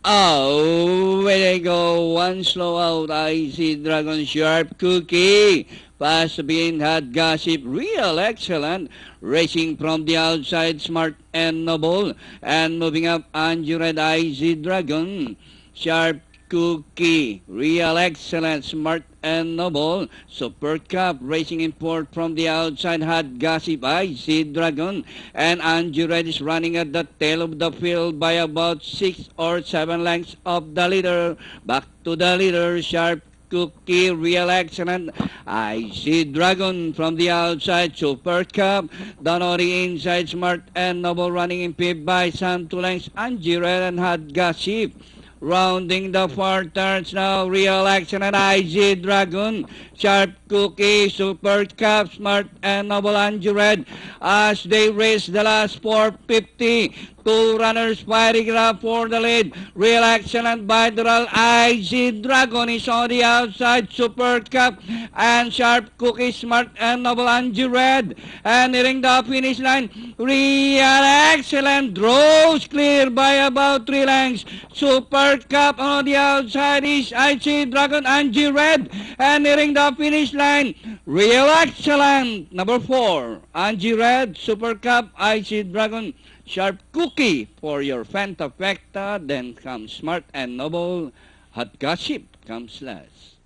Oh, where they go. One slow out. I see Dragon Sharp Cookie. Pass being had Gossip. Real excellent. Racing from the outside. Smart and Noble. And moving up. Angie Red. I see Dragon. Sharp Cookie. Real excellent. Smart and Noble. Super Cup racing in fourth from the outside had Gossip I see Dragon and Angie Red is running at the tail of the field by about 6 or 7 lengths of the leader. Back to the leader, Sharp Cookie, Real Excellent. I see Dragon from the outside, Super Cup. Donori inside, Smart and Noble running in fifth by some 2 lengths. Angie Red and had Gossip. Rounding the far turns now, Real Action and IG Dragon, Sharp Cookie, Super Cup, Smart and Noble Angie Red as they race the last 450. 2 runners fighting it up for the lead. Real Action and Bilateral IG Dragon is on the outside. Super Cup and Sharp Cookie, Smart and Noble Angie Red. And nearing the finish line, Real Excellent draws clear by about 3 lengths. Super Cup on the outside is IG Dragon Angie Red. And nearing the finish line, Real Excellent, number 4, Angie Red, Super Cup, IG Dragon, Sharp Cookie for your Fanta Fecta. Then comes Smart and Noble. Hot Gossip comes last.